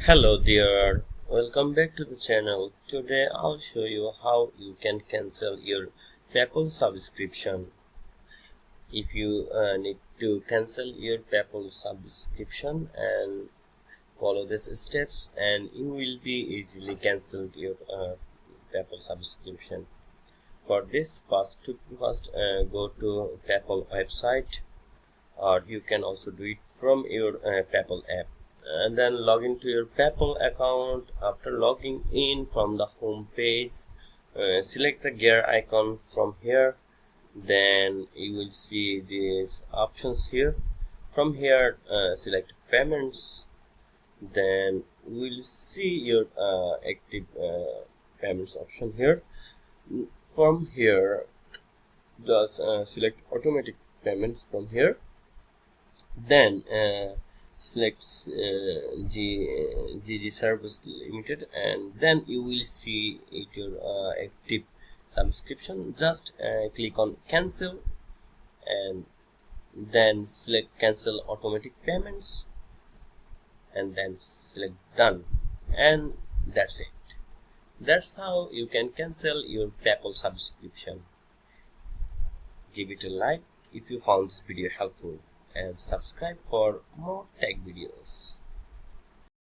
Hello there, welcome back to the channel. Today I'll show you how you can cancel your PayPal subscription. If you need to cancel your PayPal subscription and follow these steps, and you will be easily cancelled your PayPal subscription. For this, first go to PayPal website, or you can also do it from your PayPal app, and then log into your PayPal account. After logging in from the home page, select the gear icon from here. Then you will see these options here. From here, select payments. Then we will see your active payments option here. From here, just select automatic payments from here. Then select GG Service Limited, and then you will see it your active subscription. Just click on cancel, and then select cancel automatic payments, and then select done, and that's it. That's how you can cancel your PayPal subscription. Give it a like if you found this video helpful, and subscribe for more tech videos.